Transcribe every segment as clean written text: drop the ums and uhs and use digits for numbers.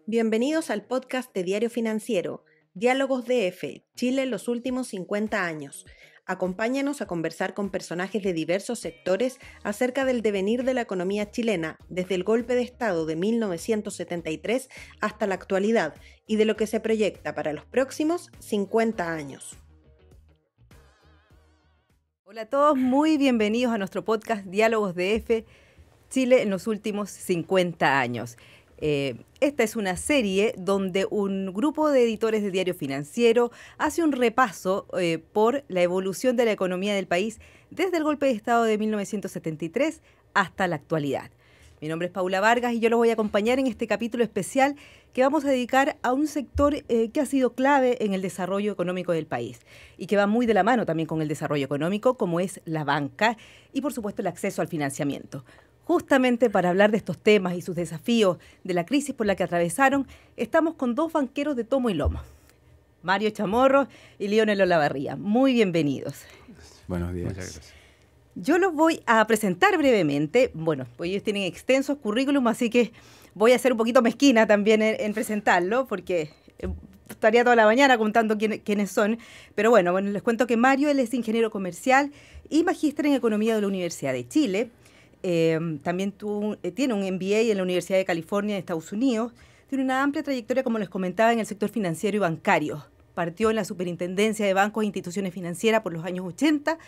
Bienvenidos al podcast de Diario Financiero, Diálogos DF, Chile en los últimos 50 años. Acompáñanos a conversar con personajes de diversos sectores acerca del devenir de la economía chilena desde el golpe de Estado de 1973 hasta la actualidad y de lo que se proyecta para los próximos 50 años. Hola a todos, muy bienvenidos a nuestro podcast Diálogos DF, Chile en los últimos 50 años. Esta es una serie donde un grupo de editores de Diario Financiero hace un repaso por la evolución de la economía del país desde el golpe de Estado de 1973 hasta la actualidad. Mi nombre es Paula Vargas y yo los voy a acompañar en este capítulo especial que vamos a dedicar a un sector que ha sido clave en el desarrollo económico del país y que va muy de la mano también con el desarrollo económico, como es la banca y, por supuesto, el acceso al financiamiento. Justamente para hablar de estos temas y sus desafíos de la crisis por la que atravesaron, estamos con dos banqueros de tomo y lomo, Mario Chamorro y Lionel Olavarría. Muy bienvenidos. Buenos días. Muchas gracias. Yo los voy a presentar brevemente. Bueno, pues ellos tienen extensos currículums, así que voy a ser un poquito mezquina también en presentarlo, porque estaría toda la mañana contando quiénes son. Pero bueno, les cuento que Mario, él es ingeniero comercial y magíster en economía de la Universidad de Chile. También tiene un MBA en la Universidad de California de Estados Unidos. Tiene una amplia trayectoria, como les comentaba, en el sector financiero y bancario. Partió en la Superintendencia de Bancos e Instituciones Financieras por los años 80.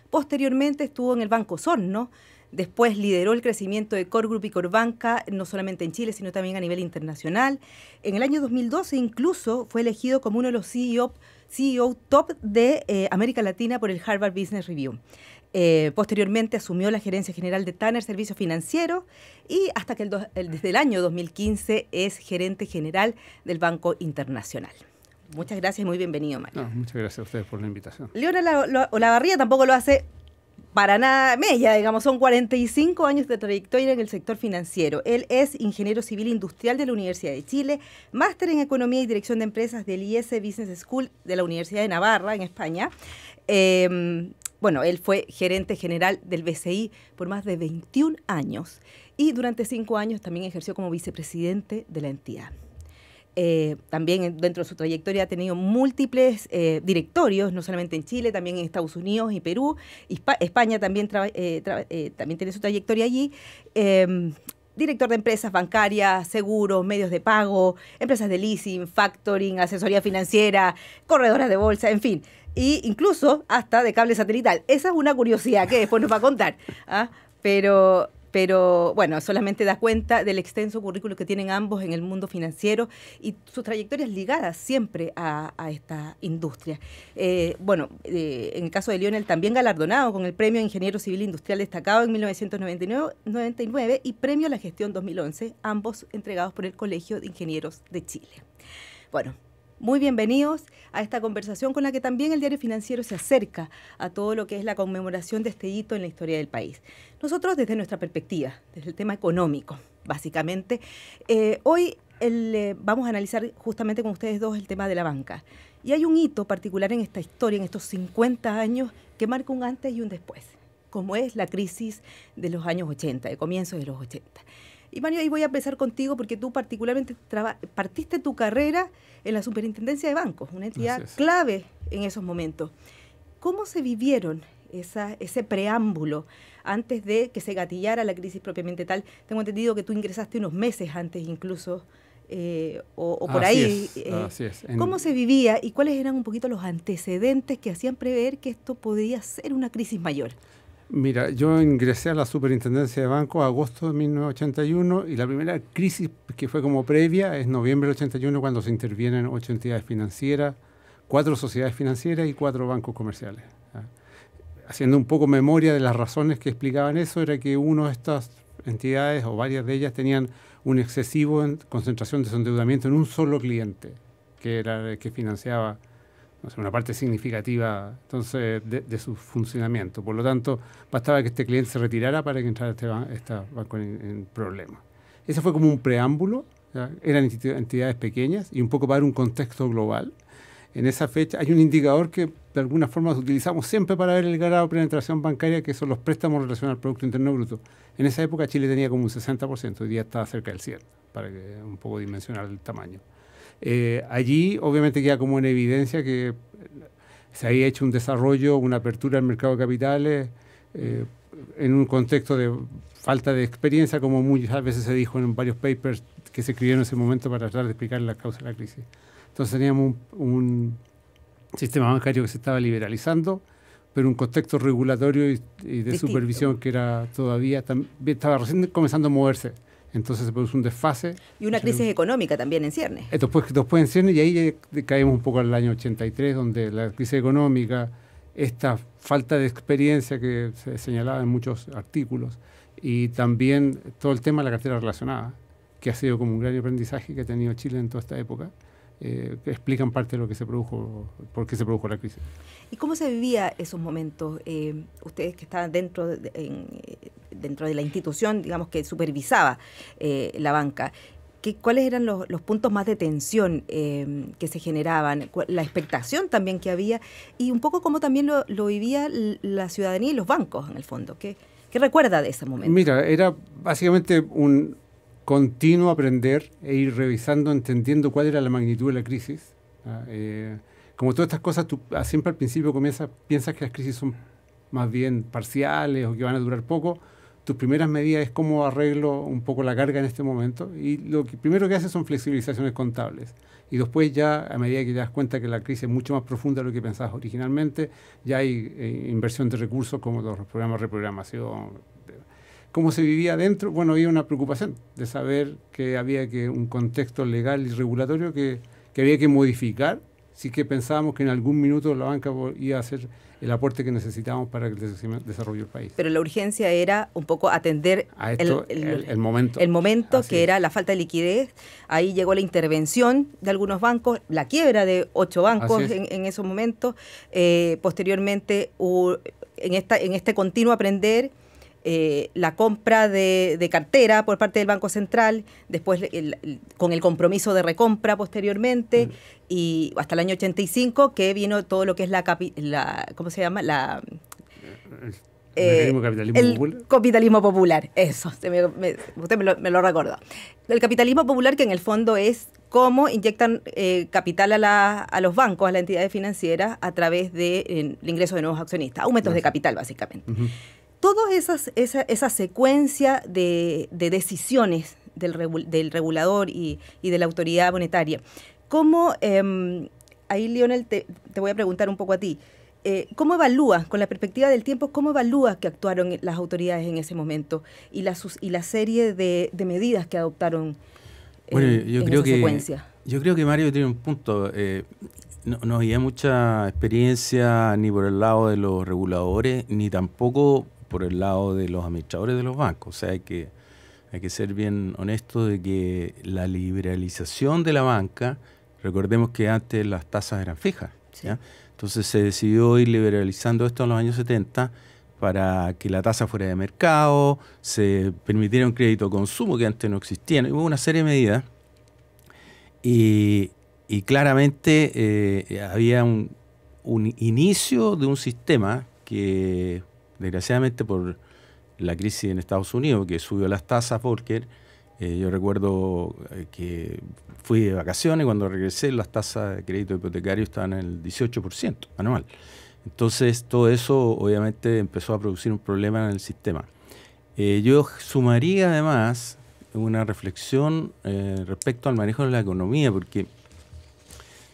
Posteriormente estuvo en el Banco Osorno. Después lideró el crecimiento de Core Group y Corbanca, no solamente en Chile, sino también a nivel internacional. En el año 2012 incluso fue elegido como uno de los CEO top de América Latina por el Harvard Business Review. Posteriormente asumió la gerencia general de Tanner Servicios Financieros y hasta que desde el año 2015 es gerente general del Banco Internacional. Muchas gracias y muy bienvenido, Mario. No, muchas gracias a ustedes por la invitación. Lionel Olavarría tampoco lo hace para nada mella, digamos, son 45 años de trayectoria en el sector financiero. Él es ingeniero civil industrial de la Universidad de Chile, máster en Economía y Dirección de Empresas del IS Business School de la Universidad de Navarra, en España. Bueno, él fue gerente general del BCI por más de 21 años y durante 5 años también ejerció como vicepresidente de la entidad. También dentro de su trayectoria ha tenido múltiples directorios, no solamente en Chile, también en Estados Unidos y Perú. España también tiene su trayectoria allí. Director de empresas bancarias, seguros, medios de pago, empresas de leasing, factoring, asesoría financiera, corredoras de bolsa, en fin. E incluso hasta de cable satelital. Esa es una curiosidad que después nos va a contar. Pero bueno, solamente da cuenta del extenso currículo que tienen ambos en el mundo financiero y sus trayectorias ligadas siempre a esta industria. En el caso de Lionel, también galardonado con el Premio Ingeniero Civil Industrial Destacado en 1999 y Premio a la Gestión 2011, ambos entregados por el Colegio de Ingenieros de Chile. Bueno, muy bienvenidos a esta conversación con la que también el Diario Financiero se acerca a todo lo que es la conmemoración de este hito en la historia del país. Nosotros desde nuestra perspectiva, desde el tema económico, básicamente, hoy vamos a analizar justamente con ustedes dos el tema de la banca. Y hay un hito particular en esta historia, en estos 50 años, que marca un antes y un después, como es la crisis de los años 80, de comienzos de los 80. Y Mario, ahí voy a empezar contigo porque tú particularmente partiste tu carrera en la Superintendencia de Bancos, una entidad clave en esos momentos. ¿Cómo se vivieron ese preámbulo antes de que se gatillara la crisis propiamente tal? Tengo entendido que tú ingresaste unos meses antes incluso, o por ahí. Así es. ¿Cómo se vivía y cuáles eran un poquito los antecedentes que hacían prever que esto podía ser una crisis mayor? Mira, yo ingresé a la Superintendencia de Bancos en agosto de 1981 y la primera crisis que fue como previa es noviembre del 81 cuando se intervienen 8 entidades financieras, 4 sociedades financieras y 4 bancos comerciales. Haciendo un poco memoria de las razones que explicaban eso, era que una de estas entidades o varias de ellas tenían un excesivo concentración de su endeudamiento en un solo cliente, que era el que financiaba una parte significativa entonces de su funcionamiento. Por lo tanto, bastaba que este cliente se retirara para que entrara este banco en problemas. Ese fue como un preámbulo, ¿ya? Eran entidades pequeñas y un poco para dar un contexto global. En esa fecha hay un indicador que de alguna forma utilizamos siempre para ver el grado de penetración bancaria, que son los préstamos relacionados al Producto Interno Bruto. En esa época Chile tenía como un 60%, hoy día está cerca del 100%. para que un poco dimensionar el tamaño. Allí obviamente queda como en evidencia que se había hecho un desarrollo, una apertura al mercado de capitales en un contexto de falta de experiencia, como muchas veces se dijo en varios papers que se escribieron en ese momento para tratar de explicar las causas de la crisis. Entonces teníamos un sistema bancario que se estaba liberalizando, pero un contexto regulatorio y de Distinto. supervisión que era todavía, estaba recién comenzando a moverse. Entonces se produjo un desfase. Y una crisis económica también en ciernes. Después en ciernes, y ahí caemos un poco al año 83, donde la crisis económica, esta falta de experiencia que se señalaba en muchos artículos, y también todo el tema de la cartera relacionada, que ha sido como un gran aprendizaje que ha tenido Chile en toda esta época, que explican parte de lo que se produjo, por qué se produjo la crisis. ¿Y cómo se vivía esos momentos? Ustedes que estaban dentro de la institución, digamos, que supervisaba la banca, ¿cuáles eran los puntos más de tensión que se generaban? La expectación también que había, y un poco cómo también lo vivía la ciudadanía y los bancos, en el fondo. ¿Qué recuerda de ese momento? Mira, era básicamente un continuo aprender e ir revisando, entendiendo cuál era la magnitud de la crisis. Como todas estas cosas, tú siempre al principio piensas que las crisis son más bien parciales o que van a durar poco. Tus primeras medidas es cómo arreglo un poco la carga en este momento, y lo primero que haces son flexibilizaciones contables. Y después ya, a medida que te das cuenta que la crisis es mucho más profunda de lo que pensabas originalmente, ya hay inversión de recursos como los programas de reprogramación. ¿Cómo se vivía adentro? Bueno, había una preocupación de saber que había un contexto legal y regulatorio que había que modificar, sí que pensábamos que en algún minuto la banca iba a hacer el aporte que necesitábamos para el desarrollo del país. Pero la urgencia era un poco atender a esto, el momento. El momento Así que era la falta de liquidez. Ahí llegó la intervención de algunos bancos, la quiebra de 8 bancos en esos momentos. Posteriormente, en este continuo aprender, la compra de cartera por parte del Banco Central, después con el compromiso de recompra posteriormente, y hasta el año 85 que vino todo lo que es ¿cómo se llama? El capitalismo popular, eso, usted me lo recordó. El capitalismo popular, que en el fondo es cómo inyectan capital a los bancos, a las entidades financieras, a través del ingreso de nuevos accionistas, aumentos de capital básicamente. Toda esa secuencia de decisiones del regulador y de la autoridad monetaria, ¿cómo, ahí Lionel te voy a preguntar un poco a ti, ¿cómo evalúas, con la perspectiva del tiempo, cómo evalúas que actuaron las autoridades en ese momento y la serie de medidas que adoptaron en esa secuencia? Yo creo que Mario tiene un punto. No había mucha experiencia ni por el lado de los reguladores, ni tampoco por el lado de los administradores de los bancos. O sea, hay que ser bien honestos de que la liberalización de la banca, recordemos que antes las tasas eran fijas, sí. ¿ya? Entonces se decidió ir liberalizando esto en los años 70 para que la tasa fuera de mercado, se permitiera un crédito consumo que antes no existía. Hubo una serie de medidas y claramente había un inicio de un sistema que, desgraciadamente por la crisis en Estados Unidos, que subió las tasas, Volcker, yo recuerdo que fui de vacaciones, cuando regresé las tasas de crédito hipotecario estaban en el 18% anual. Entonces todo eso obviamente empezó a producir un problema en el sistema. Yo sumaría además una reflexión respecto al manejo de la economía, porque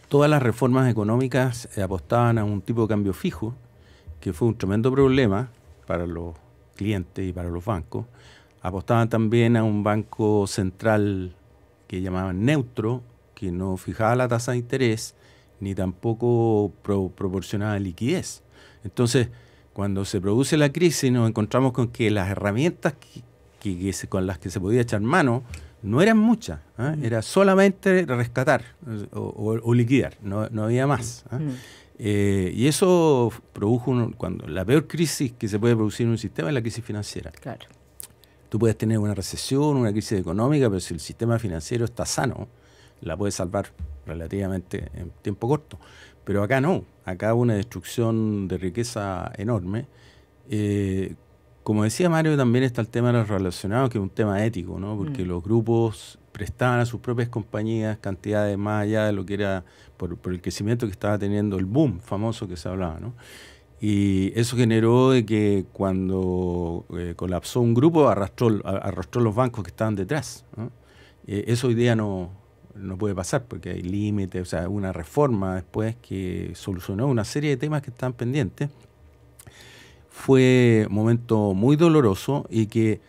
todas las reformas económicas apostaban a un tipo de cambio fijo, que fue un tremendo problema para los clientes y para los bancos. Apostaban también a un banco central que llamaban neutro, que no fijaba la tasa de interés, ni tampoco proporcionaba liquidez. Entonces, cuando se produce la crisis, nos encontramos con que las herramientas con las que se podía echar mano no eran muchas, ¿eh? Era solamente rescatar o liquidar, no había más, ¿eh? Y eso produjo cuando la peor crisis que se puede producir en un sistema es la crisis financiera. Claro. Tú puedes tener una recesión, una crisis económica, pero si el sistema financiero está sano, la puedes salvar relativamente en tiempo corto. Pero acá no, acá hubo una destrucción de riqueza enorme, como decía Mario, también está el tema de los relacionados, que es un tema ético, ¿no? Porque los grupos prestaban a sus propias compañías cantidades más allá de lo que era por el crecimiento que estaba teniendo el boom famoso que se hablaba, ¿no? Y eso generó de que cuando colapsó un grupo arrastró los bancos que estaban detrás, ¿no? Eso hoy día no puede pasar porque hay límites, o sea, una reforma después que solucionó una serie de temas que estaban pendientes. Fue un momento muy doloroso y que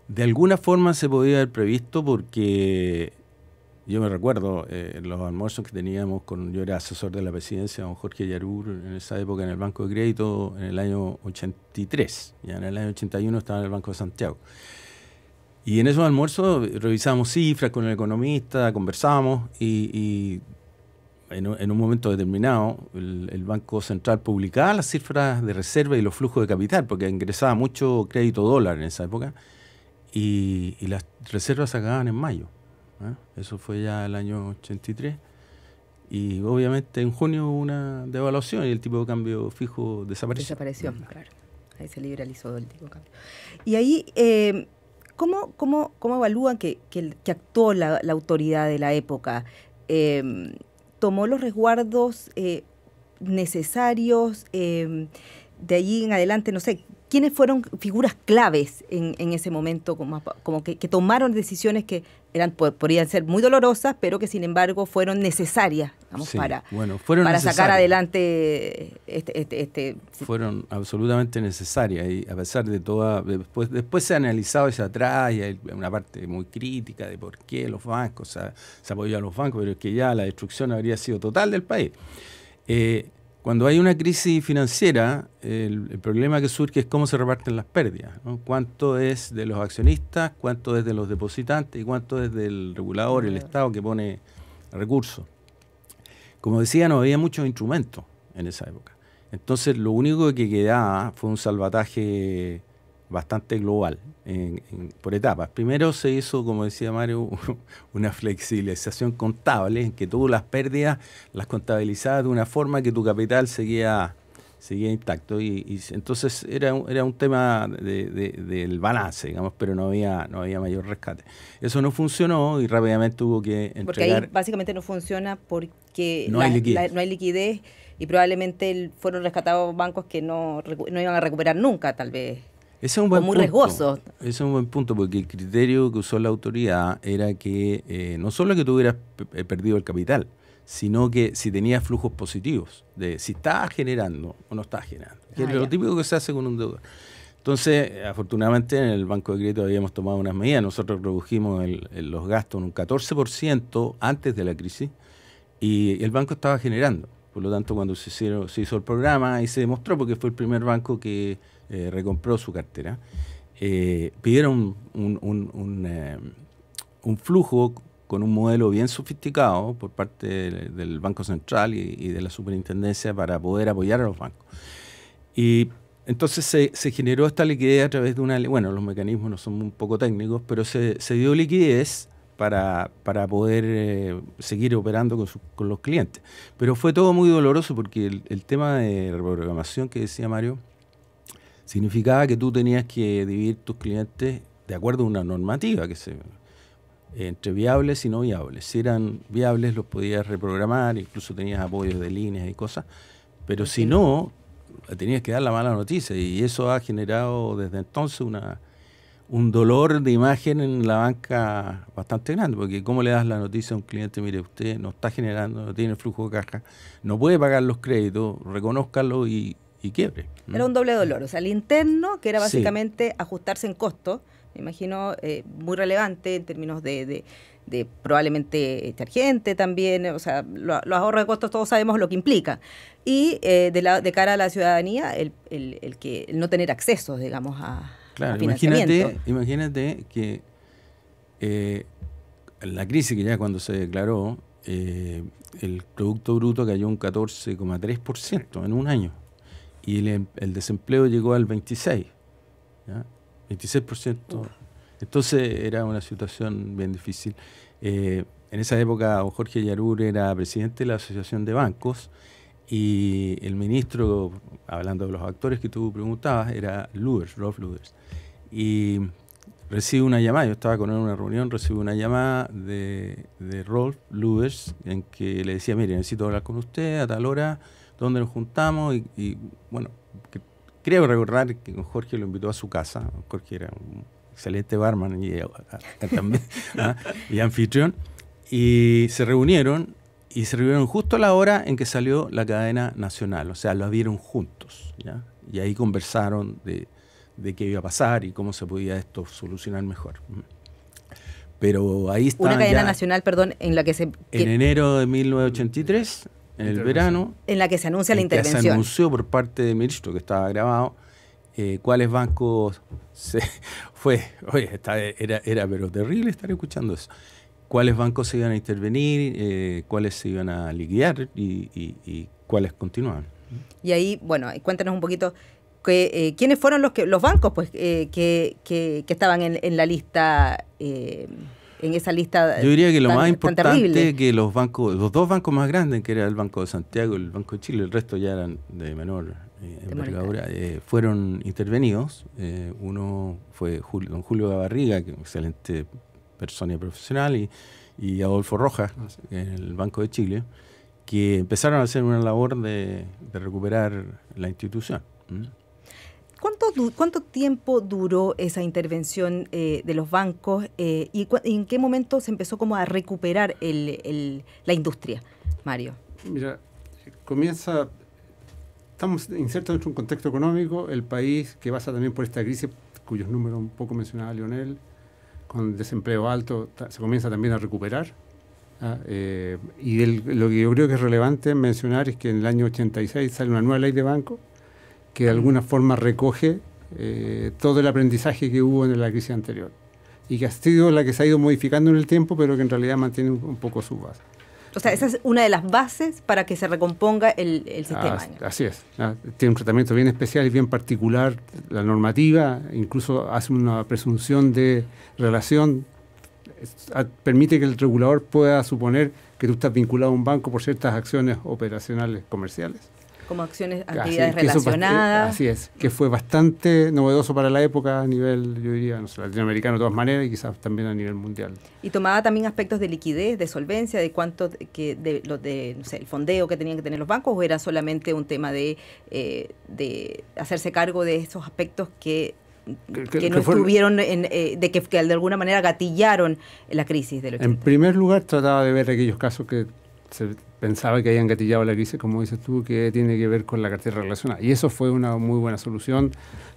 de alguna forma se podía haber previsto porque yo me recuerdo los almuerzos que teníamos yo era asesor de la presidencia, don Jorge Yarur, en esa época en el Banco de Crédito, en el año 83, ya en el año 81 estaba en el Banco de Santiago. Y en esos almuerzos revisábamos cifras con el economista, conversábamos y en un momento determinado el Banco Central publicaba las cifras de reserva y los flujos de capital, porque ingresaba mucho crédito dólar en esa época y las reservas se acababan en mayo. Eso fue ya el año 83 y obviamente en junio hubo una devaluación y el tipo de cambio fijo desapareció. Claro. Ahí se liberalizó el tipo de cambio. Y ahí, ¿cómo evalúan que actuó la autoridad de la época? ¿Tomó los resguardos necesarios? De allí en adelante, no sé, ¿quiénes fueron figuras claves en ese momento, como que tomaron decisiones que podrían ser muy dolorosas, pero que sin embargo fueron necesarias, digamos, sí, para necesarias. Sacar adelante Fueron absolutamente necesarias y a pesar de toda, después se ha analizado hacia atrás y hay una parte muy crítica de por qué los bancos, se apoyó a los bancos, pero es que ya la destrucción habría sido total del país. Cuando hay una crisis financiera, el problema que surge es cómo se reparten las pérdidas, ¿no? Cuánto es de los accionistas, cuánto es de los depositantes y cuánto es del regulador, el Estado que pone recursos. Como decía, no había muchos instrumentos en esa época. Entonces, lo único que quedaba fue un salvataje bastante global, por etapas. Primero se hizo, como decía Mario, una flexibilización contable, en que tú las pérdidas las contabilizabas de una forma que tu capital seguía intacto. Y entonces era un tema del balance, digamos, pero no había mayor rescate. Eso no funcionó y rápidamente hubo que entregar. Porque ahí básicamente no funciona porque no hay liquidez y probablemente fueron rescatados bancos que no iban a recuperar nunca, tal vez. Ese es un buen muy punto. riesgoso. Ese es un buen punto, porque el criterio que usó la autoridad era que no solo que tú hubieras perdido el capital, sino que si tenías flujos positivos, de si estabas generando o no estabas generando, que es lo típico que se hace con un deudor. Entonces, afortunadamente, en el Banco de Crédito habíamos tomado unas medidas. Nosotros redujimos los gastos en un 14% antes de la crisis y el banco estaba generando. Por lo tanto, cuando se hizo el programa y se demostró, porque fue el primer banco que recompró su cartera, pidieron un flujo con un modelo bien sofisticado por parte del Banco Central y de la Superintendencia para poder apoyar a los bancos. Y entonces se generó esta liquidez a través de los mecanismos no son un poco técnicos, pero se dio liquidez para poder seguir operando con los clientes. Pero fue todo muy doloroso porque el tema de reprogramación que decía Mario significaba que tú tenías que dividir tus clientes de acuerdo a una normativa entre viables y no viables. Si eran viables los podías reprogramar, incluso tenías apoyos de líneas y cosas, pero si no, tenías que dar la mala noticia y eso ha generado desde entonces un dolor de imagen en la banca bastante grande, porque ¿cómo le das la noticia a un cliente? Mire, usted no está generando, no tiene flujo de caja, no puede pagar los créditos, reconózcalo y quiebre. Era un doble dolor, o sea, el interno, que era básicamente ajustarse en costos, me imagino muy relevante en términos de probablemente echar gente también, o sea, los ahorros de costos todos sabemos lo que implica. Y de cara a la ciudadanía, el no tener acceso, digamos, a financiamiento. Imagínate que la crisis que ya cuando se declaró, el Producto Bruto cayó un 14,3% en un año y el desempleo llegó al 26%, ¿ya? 26%. Entonces era una situación bien difícil. En esa época don Jorge Yarur era presidente de la Asociación de Bancos y el ministro, hablando de los actores que tú preguntabas, era Rolf Luthers. Y recibe una llamada, yo estaba con él en una reunión, recibe una llamada de Rolf Luthers en que le decía, mire, necesito hablar con usted a tal hora, ¿dónde nos juntamos? Y bueno, creo recordar que con Jorge lo invitó a su casa. Jorge era un excelente barman y también y anfitrión. Y se reunieron justo a la hora en que salió la cadena nacional. O sea, lo vieron juntos, ¿ya? Y ahí conversaron de qué iba a pasar y cómo se podía esto solucionar mejor. Pero ahí está. Una cadena nacional, perdón, en la que se... En enero de 1983, en el verano. En la que se anuncia la intervención. Se anunció por parte del ministro, que estaba grabado, cuáles bancos era pero terrible estar escuchando eso. Cuáles bancos se iban a intervenir, cuáles se iban a liquidar y cuáles continuaban. Y ahí, bueno, cuéntanos un poquito quiénes fueron los bancos pues que estaban en la lista, en esa lista. Yo diría que lo más importante que los dos bancos más grandes, que era el Banco de Santiago y el Banco de Chile, el resto ya eran de menor envergadura, fueron intervenidos. Uno fue don Julio Gabarriga, que es un excelente persona y profesional, y Adolfo Rojas, en el Banco de Chile, que empezaron a hacer una labor de recuperar la institución. ¿Cuánto tiempo duró esa intervención de los bancos y en qué momento se empezó como a recuperar la industria, Mario? Mira, estamos insertos dentro de un contexto económico, el país que pasa también por esta crisis, cuyos números un poco mencionaba Leonel, con desempleo alto, se comienza también a recuperar. Y lo que yo creo que es relevante mencionar es que en el año 86 sale una nueva ley de banco que de alguna forma recoge todo el aprendizaje que hubo en la crisis anterior y que ha sido la que se ha ido modificando en el tiempo, pero que en realidad mantiene un poco su base. O sea, esa es una de las bases para que se recomponga el sistema. Así es. Tiene un tratamiento bien especial y bien particular. La normativa incluso hace una presunción de relación, permite que el regulador pueda suponer que tú estás vinculado a un banco por ciertas acciones operacionales comerciales. Como actividades relacionadas. Así es, que fue bastante novedoso para la época a nivel, yo diría, no sé, latinoamericano de todas maneras y quizás también a nivel mundial. Y tomaba también aspectos de liquidez, de solvencia, de cuánto, no sé, el fondeo que tenían que tener los bancos, o era solamente un tema de hacerse cargo de esos aspectos que no estuvieron, que de alguna manera gatillaron la crisis del 80. En primer lugar, trataba de ver aquellos casos que se pensaba que habían gatillado la crisis, como dices tú, que tiene que ver con la cartera relacionada. Y eso fue una muy buena solución,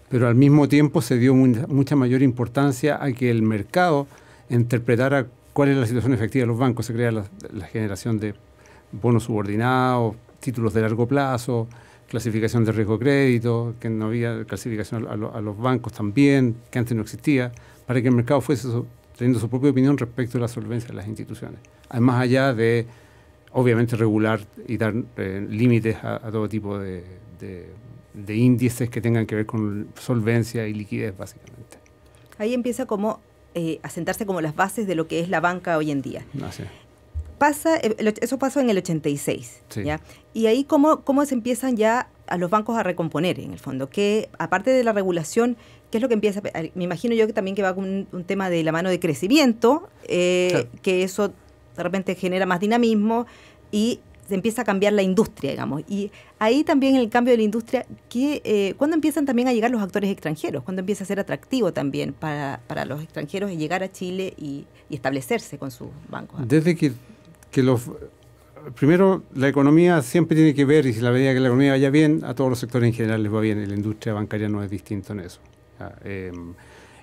pero al mismo tiempo se dio mucha mayor importancia a que el mercado interpretara cuál es la situación efectiva de los bancos. Se crea la generación de bonos subordinados, títulos de largo plazo, clasificación de riesgo de crédito, que no había clasificación a los bancos también, que antes no existía, para que el mercado fuese teniendo su propia opinión respecto a la solvencia de las instituciones. Además, allá de obviamente regular y dar límites a todo tipo de índices que tengan que ver con solvencia y liquidez, básicamente. Ahí empieza como a sentarse como las bases de lo que es la banca hoy en día. Sí. Eso pasó en el 86, sí. ¿ya? Y ahí cómo se empiezan ya a los bancos a recomponer, en el fondo, que aparte de la regulación, ¿qué es lo que empieza? Me imagino yo que también que va con un tema de la mano de crecimiento, claro, que eso de repente genera más dinamismo y se empieza a cambiar la industria, digamos. Y ahí también el cambio de la industria, ¿cuándo empiezan también a llegar los actores extranjeros? ¿Cuándo empieza a ser atractivo también para los extranjeros llegar a Chile y establecerse con sus bancos? Desde que primero, la economía siempre tiene que ver, y si la medida que la economía vaya bien, a todos los sectores en general les va bien, y la industria bancaria no es distinto en eso.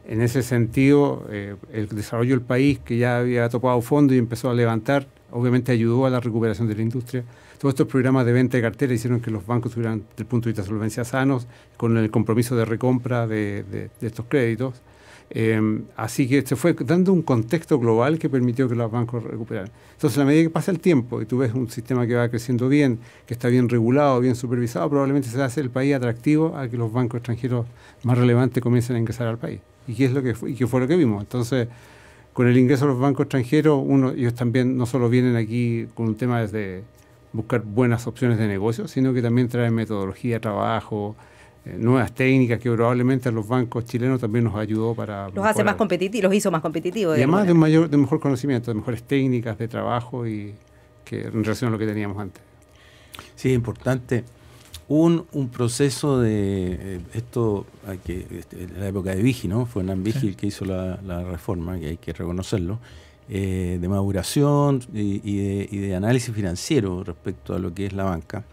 En ese sentido, el desarrollo del país, que ya había topado fondo y empezó a levantar, obviamente ayudó a la recuperación de la industria. Todos estos programas de venta de cartera hicieron que los bancos tuvieran, desde el punto de vista de solvencia, sanos, con el compromiso de recompra de estos créditos. Así que se fue dando un contexto global que permitió que los bancos recuperaran. Entonces, a medida que pasa el tiempo y tú ves un sistema que va creciendo bien, que está bien regulado, bien supervisado, probablemente se hace el país atractivo a que los bancos extranjeros más relevantes comiencen a ingresar al país. ¿Y qué fue lo que vimos? Entonces, con el ingreso de los bancos extranjeros, ellos también no solo vienen aquí con un tema de buscar buenas opciones de negocio, sino que también trae metodología de trabajo, nuevas técnicas que probablemente a los bancos chilenos también nos ayudó para los hace más competitivos, los hizo más competitivos. Y además de mejor conocimiento, de mejores técnicas de trabajo y que en relación a lo que teníamos antes. Sí, es importante. Un proceso de esto, en la época de Vigil, ¿no? Fue Hernán Vigil que hizo la reforma, que hay que reconocerlo, de maduración y de análisis financiero respecto a lo que es la banca.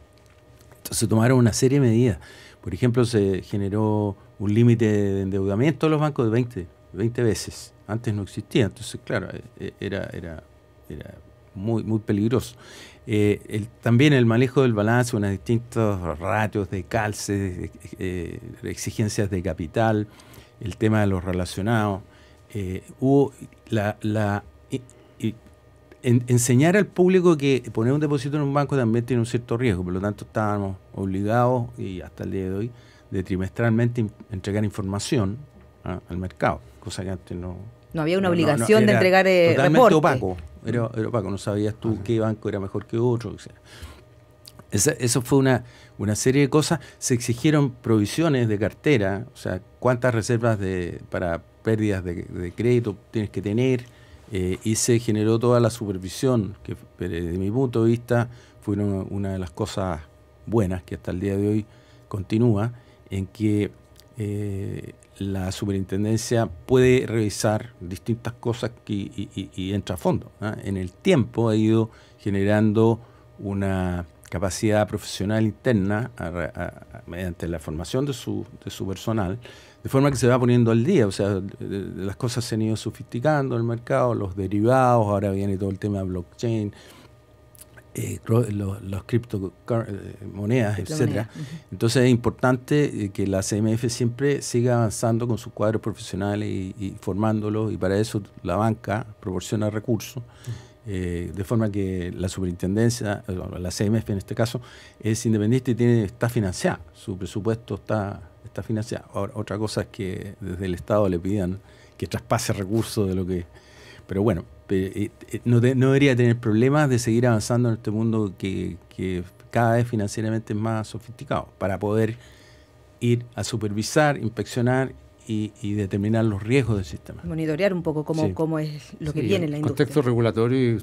Entonces tomaron una serie de medidas. Por ejemplo, se generó un límite de endeudamiento de los bancos de 20 veces. Antes no existía, entonces claro, era muy peligroso. También el manejo del balance, unos distintos ratios de calce, de exigencias de capital, el tema de los relacionados. Hubo enseñar al público que poner un depósito en un banco también tiene un cierto riesgo, por lo tanto estábamos obligados, y hasta el día de hoy, de trimestralmente entregar información al mercado, cosa que antes no había una obligación de entregar totalmente reporte. opaco, era opaco, no sabías tú qué banco era mejor que otro, o sea. Eso fue una serie de cosas. Se exigieron provisiones de cartera, o sea, cuántas reservas para pérdidas de crédito tienes que tener, y se generó toda la supervisión, que desde mi punto de vista fue una de las cosas buenas que hasta el día de hoy continúa, en que la superintendencia puede revisar distintas cosas y entra a fondo, ¿no? En el tiempo ha ido generando una capacidad profesional interna mediante la formación de su personal, de forma que se va poniendo al día. O sea, las cosas se han ido sofisticando en el mercado, los derivados, ahora viene todo el tema de blockchain, los criptomonedas, etcétera. Entonces es importante que la CMF siempre siga avanzando con sus cuadros profesionales y formándolos, y para eso la banca proporciona recursos, de forma que la superintendencia, la CMF en este caso, es independiente y está financiada, su presupuesto está financiado. Ahora, otra cosa es que desde el Estado le pidan que traspase recursos de lo que... Pero bueno, no debería tener problemas de seguir avanzando en este mundo que cada vez financieramente es más sofisticado, para poder ir a supervisar, inspeccionar y determinar los riesgos del sistema. Monitorear un poco cómo es lo que viene en la industria. El contexto regulatorio y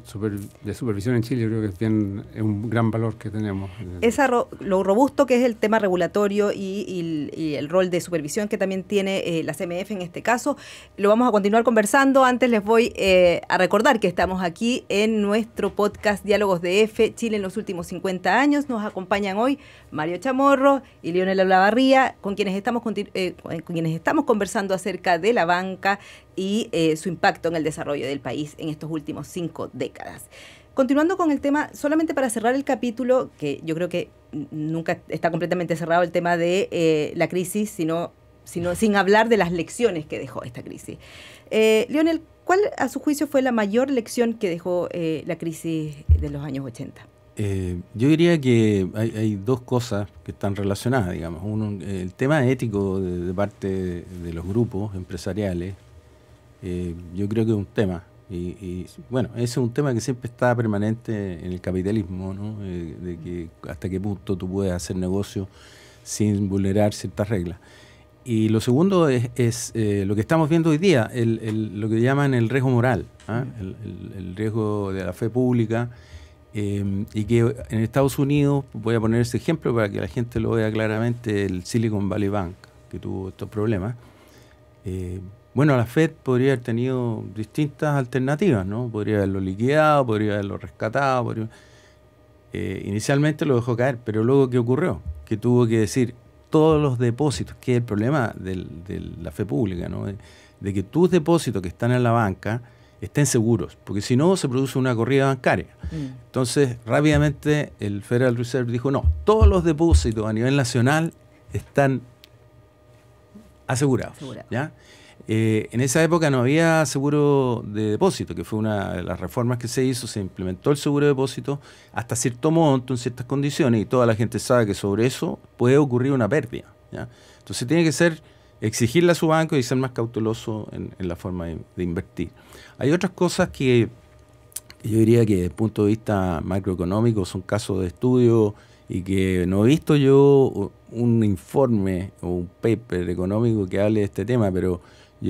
de supervisión en Chile, yo creo que es un gran valor que tenemos. Lo robusto que es el tema regulatorio y el rol de supervisión que también tiene la CMF en este caso, lo vamos a continuar conversando. Antes les voy a recordar que estamos aquí en nuestro podcast Diálogos de F, Chile en los últimos 50 años. Nos acompañan hoy Mario Chamorro y Lionel Olavarría, con quienes estamos conversando acerca de la banca y su impacto en el desarrollo del país en estos últimos 5 décadas. Continuando con el tema, solamente para cerrar el capítulo, que yo creo que nunca está completamente cerrado el tema de la crisis, sino sin hablar de las lecciones que dejó esta crisis. Lionel, ¿cuál a su juicio fue la mayor lección que dejó la crisis de los años 80? Yo diría que hay dos cosas que están relacionadas, digamos. Uno, el tema ético de parte de los grupos empresariales, yo creo que es un tema. Y bueno, ese es un tema que siempre está permanente en el capitalismo, ¿no? De que hasta qué punto tú puedes hacer negocio sin vulnerar ciertas reglas. Y lo segundo es lo que estamos viendo hoy día, lo que llaman el riesgo moral, ¿eh? El riesgo de la fe pública. Y que en Estados Unidos, voy a poner ese ejemplo para que la gente lo vea claramente, el Silicon Valley Bank, que tuvo estos problemas. Bueno, la Fed podría haber tenido distintas alternativas, ¿no? Podría haberlo liquidado, podría haberlo rescatado. Inicialmente lo dejó caer, pero luego ¿qué ocurrió? Que tuvo que decir todos los depósitos, que es el problema de la fe pública, ¿no? De que tus depósitos que están en la banca estén seguros, porque si no se produce una corrida bancaria. Entonces, rápidamente el Federal Reserve dijo, no, todos los depósitos a nivel nacional están asegurados. ¿Ya? En esa época no había seguro de depósito, que fue una de las reformas que se hizo, se implementó el seguro de depósito hasta cierto monto, en ciertas condiciones, y toda la gente sabe que sobre eso puede ocurrir una pérdida, ¿ya? Entonces tiene que exigirle a su banco y ser más cauteloso en la forma de invertir. Hay otras cosas que yo diría que desde el punto de vista macroeconómico son casos de estudio y que no he visto yo un informe o un paper económico que hable de este tema, pero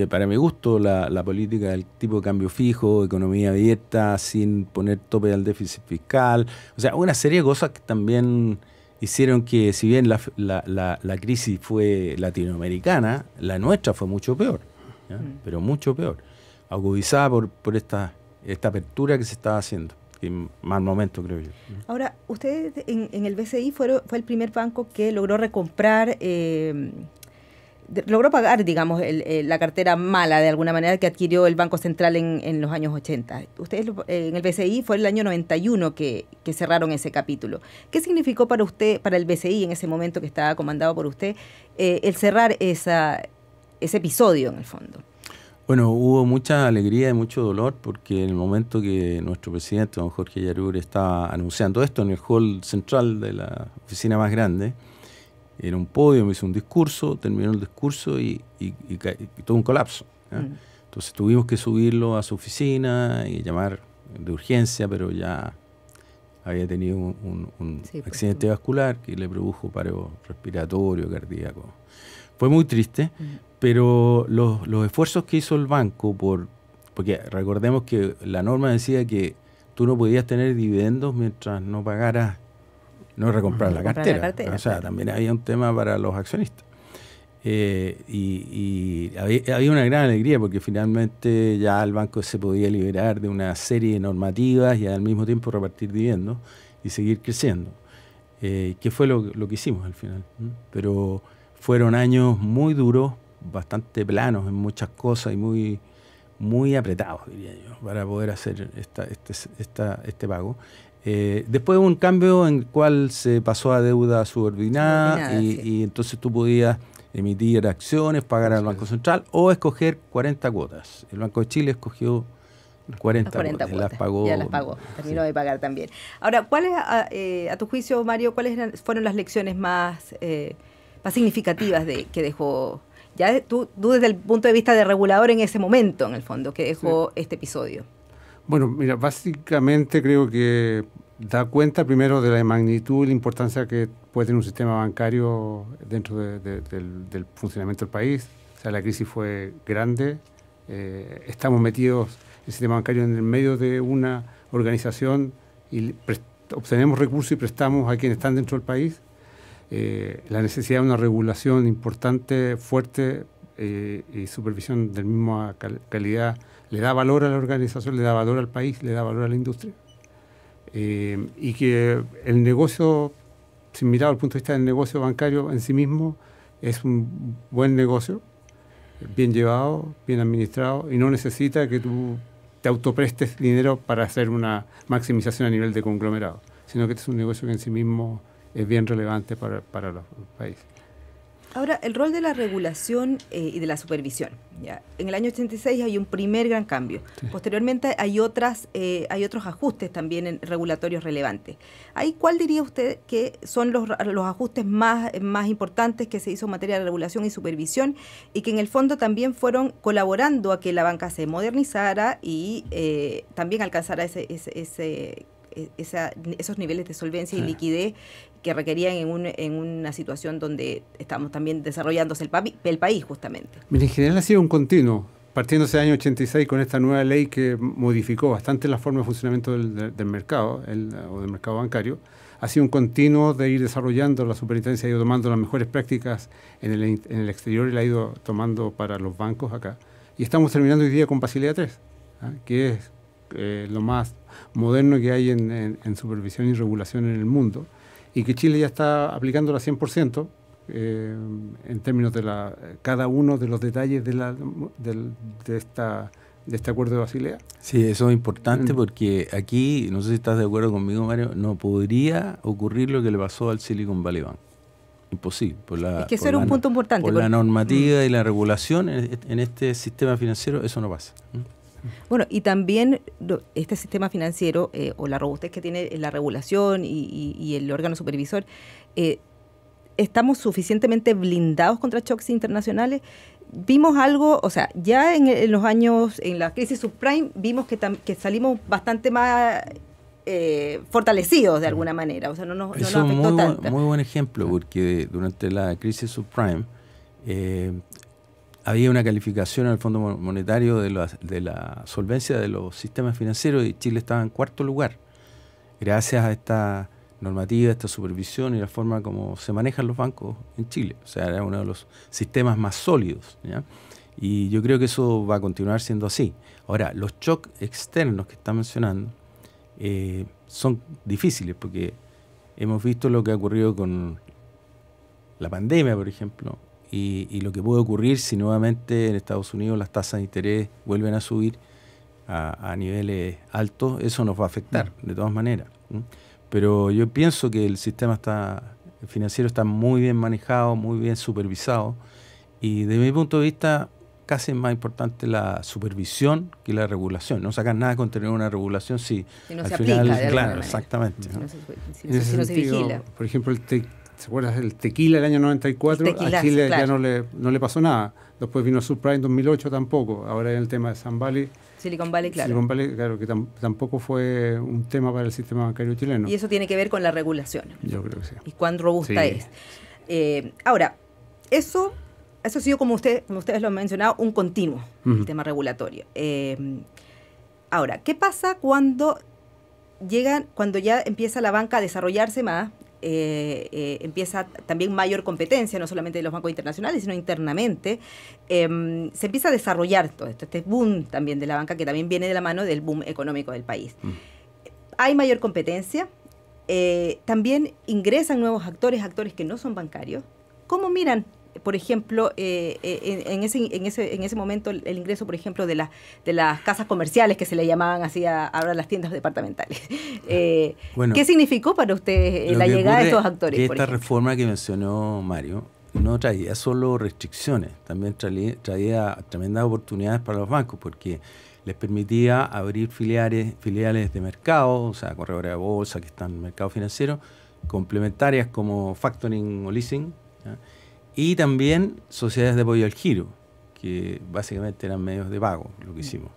para mi gusto la política del tipo de cambio fijo, economía abierta, sin poner tope al déficit fiscal, o sea, una serie de cosas que también hicieron que, si bien la crisis fue latinoamericana, la nuestra fue mucho peor, ¿ya? Pero mucho peor, agudizada por esta apertura que se estaba haciendo. En mal momento, creo yo. Ahora, usted en el BCI fue el primer banco que logró recomprar, logró pagar, digamos, la cartera mala, de alguna manera, que adquirió el Banco Central en los años 80. Ustedes en el BCI fue el año 91 que cerraron ese capítulo. ¿Qué significó para usted, para el BCI en ese momento que estaba comandado por usted, el cerrar ese episodio, en el fondo? Bueno, hubo mucha alegría y mucho dolor porque en el momento que nuestro presidente, don Jorge Yarur, estaba anunciando esto en el hall central de la oficina más grande, era un podio, me hizo un discurso, terminó el discurso y tuvo un colapso, ¿ya? Entonces tuvimos que subirlo a su oficina y llamar de urgencia, pero ya había tenido un accidente vascular que le produjo paro respiratorio, cardíaco. Fue muy triste, pero los esfuerzos que hizo el banco, porque recordemos que la norma decía que tú no podías tener dividendos mientras no pagaras, no recomprar la cartera. O sea, también había un tema para los accionistas. Y había una gran alegría porque finalmente ya el banco se podía liberar de una serie de normativas y al mismo tiempo repartir dividendos y seguir creciendo, que fue lo que hicimos al final. Pero fueron años muy duros, bastante planos en muchas cosas y muy apretados, diría yo, para poder hacer este pago. Después hubo un cambio en el cual se pasó a deuda subordinada y entonces tú podías emitir acciones, pagar al Banco Central o escoger 40 cuotas. El Banco de Chile escogió 40 cuotas. Ya las pagó, terminó de pagar también. Ahora, ¿cuáles, a tu juicio, Mario, cuáles fueron las lecciones más significativas que dejó, ya tú desde el punto de vista de regulador en ese momento, en el fondo, que dejó este episodio? Bueno, mira, básicamente creo que da cuenta primero de la magnitud y la importancia que puede tener un sistema bancario dentro del funcionamiento del país. O sea, la crisis fue grande, estamos metidos, el sistema bancario, en el medio de una organización y obtenemos recursos y prestamos a quienes están dentro del país. La necesidad de una regulación importante, fuerte y supervisión de misma calidad le da valor a la organización, le da valor al país, le da valor a la industria. Y que el negocio, sin mirar al punto de vista del negocio bancario en sí mismo, es un buen negocio, bien llevado, bien administrado, y no necesita que tú te autoprestes dinero para hacer una maximización a nivel de conglomerado, sino que este es un negocio que en sí mismo es bien relevante para los países. Ahora, el rol de la regulación y de la supervisión. ¿Ya? En el año 86 hay un primer gran cambio. Sí. Posteriormente hay otros ajustes también regulatorios relevantes. ¿Ahí cuál diría usted que son los ajustes más importantes que se hizo en materia de regulación y supervisión y que en el fondo también fueron colaborando a que la banca se modernizara y también alcanzara esos niveles de solvencia y liquidez que requerían en una situación donde estamos también desarrollándose el país justamente? Mira, en general ha sido un continuo, partiéndose del año 86 con esta nueva ley que modificó bastante la forma de funcionamiento del mercado, o del mercado bancario. Ha sido un continuo de ir desarrollando, la superintendencia ha ido tomando las mejores prácticas en el exterior y la ha ido tomando para los bancos acá. Y estamos terminando hoy día con Basilea III, que es lo más moderno que hay en supervisión y regulación en el mundo, y que Chile ya está aplicándola 100% en términos de cada uno de los detalles de este acuerdo de Basilea. Sí, eso es importante porque aquí, no sé si estás de acuerdo conmigo, Mario, no podría ocurrir lo que le pasó al Silicon Valley Bank. Imposible. Es que eso era un punto importante. Por la normativa y la regulación en este sistema financiero, eso no pasa. Bueno, y también este sistema financiero o la robustez que tiene la regulación y el órgano supervisor, ¿estamos suficientemente blindados contra shocks internacionales? vimos algo, o sea, ya en los años, en la crisis subprime, vimos que salimos bastante más fortalecidos de alguna manera, o sea, no nos afectó tanto. Muy buen ejemplo, porque durante la crisis subprime había una calificación en el Fondo Monetario de la solvencia de los sistemas financieros y Chile estaba en cuarto lugar, gracias a esta normativa, esta supervisión y la forma como se manejan los bancos en Chile. O sea, era uno de los sistemas más sólidos, ¿ya? Y yo creo que eso va a continuar siendo así. Ahora, los shocks externos que está mencionando son difíciles porque hemos visto lo que ha ocurrido con la pandemia, por ejemplo, y lo que puede ocurrir si nuevamente en Estados Unidos las tasas de interés vuelven a subir a niveles altos. Eso nos va a afectar de todas maneras. Pero yo pienso que el sistema financiero está muy bien manejado, muy bien supervisado, y desde mi punto de vista casi es más importante la supervisión que la regulación. No sacan nada con tener una regulación si no al se final, aplica, claro, exactamente. Si no se vigila. Por ejemplo, ¿te acuerdas del tequila del año 94? A Chile ya no le pasó nada. Después vino Subprime en 2008 tampoco. Ahora hay el tema de Sun Valley. Silicon Valley, claro. Silicon Valley, claro, que tampoco fue un tema para el sistema bancario chileno. Y eso tiene que ver con la regulación. Yo creo que sí. Y cuán robusta es. Ahora, eso ha sido, como ustedes lo han mencionado, un continuo, el tema regulatorio. Ahora, ¿qué pasa cuando ya empieza la banca a desarrollarse más? Empieza también mayor competencia, no solamente de los bancos internacionales, sino internamente. Se empieza a desarrollar todo esto, este boom también de la banca, que también viene de la mano del boom económico del país. Hay mayor competencia, también ingresan nuevos actores que no son bancarios. ¿Cómo miran, por ejemplo, en ese momento el ingreso, por ejemplo, de las casas comerciales, que se le llamaban así ahora las tiendas departamentales? Bueno, ¿qué significó para usted la llegada de estos actores? Que esta reforma que mencionó Mario no traía solo restricciones, también traía tremendas oportunidades para los bancos, porque les permitía abrir filiales de mercado, o sea, corredores de bolsa que están en el mercado financiero, complementarias como factoring o leasing, ¿ya? Y también sociedades de apoyo al giro, que básicamente eran medios de pago, lo que hicimos.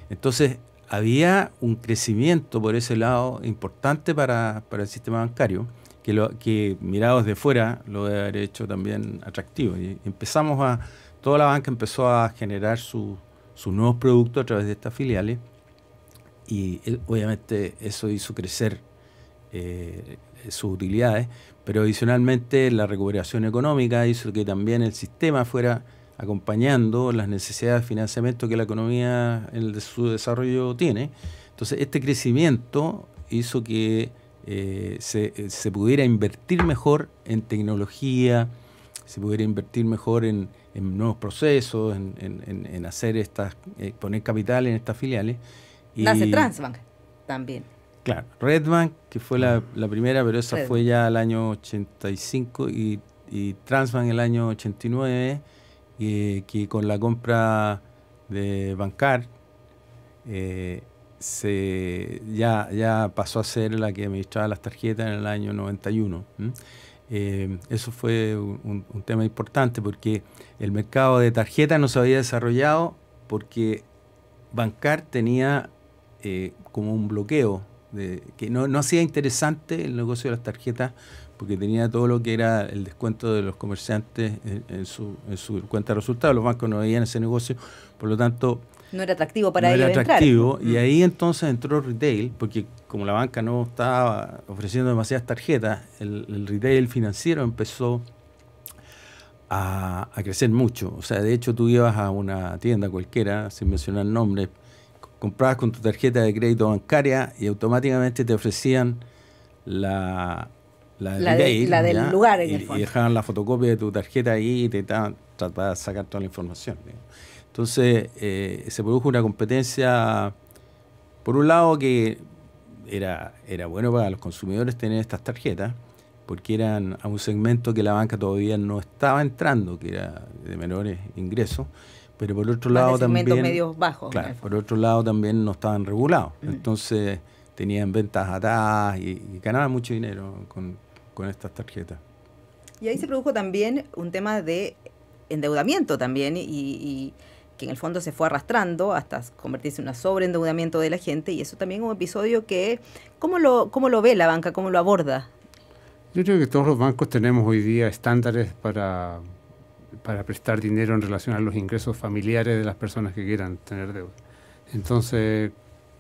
Entonces, había un crecimiento por ese lado importante para el sistema bancario, que mirado desde fuera lo debe haber hecho también atractivo. Y toda la banca empezó a generar sus nuevos productos a través de estas filiales, y obviamente eso hizo crecer sus utilidades, pero adicionalmente la recuperación económica hizo que también el sistema fuera acompañando las necesidades de financiamiento que la economía en su desarrollo tiene. Entonces, este crecimiento hizo que se pudiera invertir mejor en tecnología, se pudiera invertir mejor en nuevos procesos, en hacer poner capital en estas filiales. Nace Transbank también. Claro, Redbank, que fue la primera, pero esa fue ya el año 85, y Transbank el año 89, que con la compra de Bancar ya pasó a ser la que administraba las tarjetas en el año 91. Eso fue un tema importante, porque el mercado de tarjetas no se había desarrollado porque Bancar tenía como un bloqueo, que no hacía interesante el negocio de las tarjetas, porque tenía todo lo que era el descuento de los comerciantes en su cuenta de resultados. Los bancos no veían ese negocio, por lo tanto no era atractivo para ellos entrar. Y ahí entonces entró retail, porque como la banca no estaba ofreciendo demasiadas tarjetas, el retail financiero empezó a crecer mucho. O sea, de hecho tú ibas a una tienda cualquiera, sin mencionar nombres, comprabas con tu tarjeta de crédito bancaria y automáticamente te ofrecían la del lugar en el fondo. Y dejaban la fotocopia de tu tarjeta ahí y te trataban de sacar toda la información. Entonces se produjo una competencia, por un lado, que era bueno para los consumidores tener estas tarjetas, porque eran a un segmento que la banca todavía no estaba entrando, que era de menores ingresos. Pero por otro lado también, medios bajos. Claro, por otro lado también no estaban regulados. Entonces tenían ventas atadas y ganaban mucho dinero con estas tarjetas. Y ahí se produjo también un tema de endeudamiento también y que en el fondo se fue arrastrando hasta convertirse en un sobreendeudamiento de la gente, y eso también es un episodio que, ¿cómo lo ve la banca? ¿Cómo lo aborda? Yo creo que todos los bancos tenemos hoy día estándares para prestar dinero en relación a los ingresos familiares de las personas que quieran tener deuda. Entonces,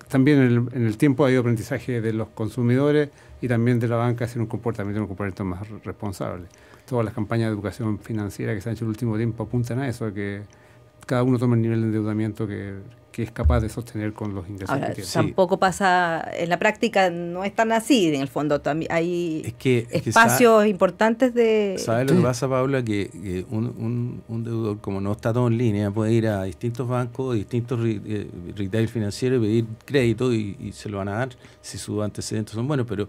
también en el tiempo ha habido aprendizaje de los consumidores y también de la banca hacia un comportamiento más responsable. Todas las campañas de educación financiera que se han hecho en el último tiempo apuntan a eso, a que cada uno tome el nivel de endeudamiento que es capaz de sostener con los ingresos que tiene. Tampoco pasa, en la práctica no es tan así, en el fondo también hay espacios importantes de... ¿Sabes lo que pasa, Paula? Que un deudor, como no está todo en línea, puede ir a distintos bancos, distintos retail financieros y pedir crédito y se lo van a dar si sus antecedentes son buenos, pero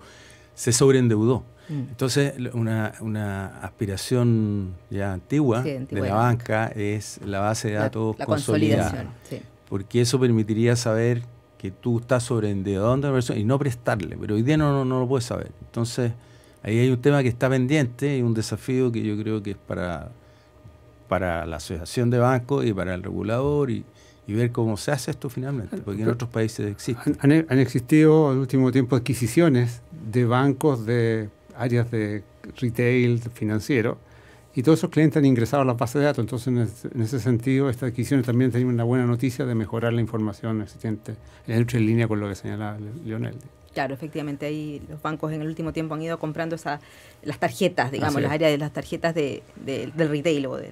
se sobreendeudó. Entonces, una aspiración ya antigua de la banca es la base de datos consolidada. Sí. Porque eso permitiría saber que tú estás sobreendeudando a una persona y no prestarle, pero hoy día no lo puedes saber. Entonces, ahí hay un tema que está pendiente y un desafío que yo creo que es para la asociación de bancos y para el regulador y ver cómo se hace esto finalmente, porque en otros países existe. Han existido en el último tiempo adquisiciones de bancos de áreas de retail financiero, y todos esos clientes han ingresado a las bases de datos. Entonces, en ese sentido, esta adquisición también tiene una buena noticia de mejorar la información existente en línea con lo que señala Leonel. Claro, efectivamente, ahí los bancos en el último tiempo han ido comprando las tarjetas, digamos, las áreas de las tarjetas del retail o de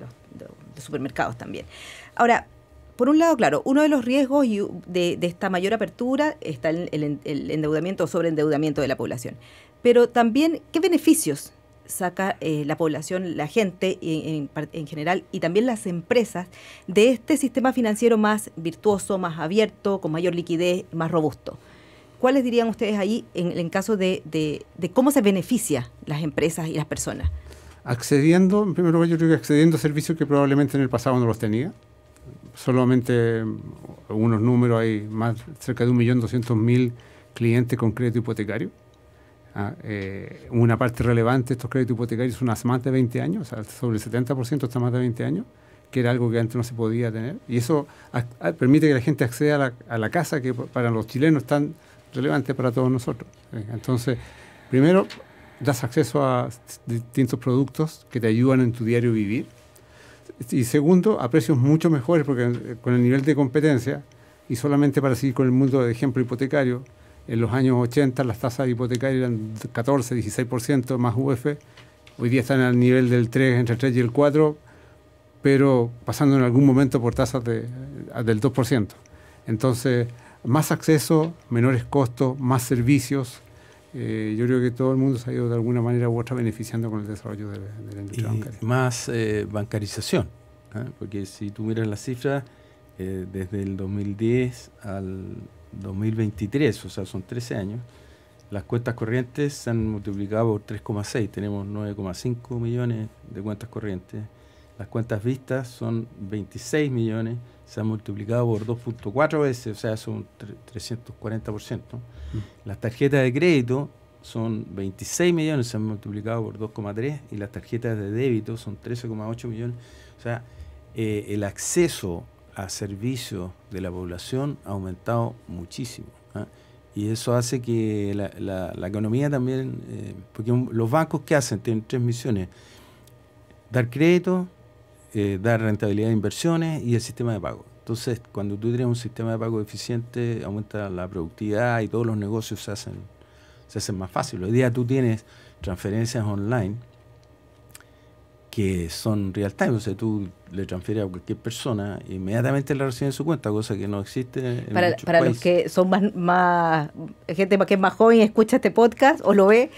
supermercados también. Ahora, por un lado, claro, uno de los riesgos de esta mayor apertura está el endeudamiento o sobreendeudamiento de la población. Pero también, ¿qué beneficios saca la población, la gente en general, y también las empresas de este sistema financiero más virtuoso, más abierto, con mayor liquidez, más robusto? ¿Cuáles dirían ustedes ahí en caso de cómo se beneficia las empresas y las personas? En primer lugar, yo creo que accediendo a servicios que probablemente en el pasado no los tenía. Solamente algunos números, hay cerca de 1.200.000 clientes con crédito hipotecario. Una parte relevante de estos créditos hipotecarios son hace más de 20 años, o sea, sobre el 70% está más de 20 años, que era algo que antes no se podía tener. Y eso permite que la gente acceda a la casa, que para los chilenos es tan relevante para todos nosotros. Entonces, primero, das acceso a distintos productos que te ayudan en tu diario vivir. Y segundo, a precios mucho mejores, porque con el nivel de competencia, y solamente para seguir con el mundo de ejemplo hipotecario, en los años 80 las tasas hipotecarias eran 14, 16% más UF. Hoy día están al nivel del 3, entre el 3 y el 4, pero pasando en algún momento por tasas del 2%. Entonces, más acceso, menores costos, más servicios. Yo creo que todo el mundo se ha ido de alguna manera u otra beneficiando con el desarrollo de la industria bancaria. Más bancarización, porque si tú miras las cifras, desde el 2010 al 2023, o sea, son 13 años, las cuentas corrientes se han multiplicado por 3,6, tenemos 9,5 millones de cuentas corrientes. Las cuentas vistas son 26 millones, se han multiplicado por 2.4 veces, o sea, son 340%. Las tarjetas de crédito son 26 millones, se han multiplicado por 2,3, y las tarjetas de débito son 13,8 millones. O sea, el acceso a servicios de la población ha aumentado muchísimo. Y eso hace que la economía también, porque los bancos, ¿qué hacen? Tienen tres misiones: dar crédito, dar rentabilidad de inversiones y el sistema de pago. Entonces, cuando tú tienes un sistema de pago eficiente, aumenta la productividad y todos los negocios se hacen más fáciles. Hoy día tú tienes transferencias online que son real time, o sea, tú le transfieres a cualquier persona e inmediatamente la recibe en su cuenta, cosa que no existe en muchos países. Para los que son más gente que es más joven y escucha este podcast o lo ve,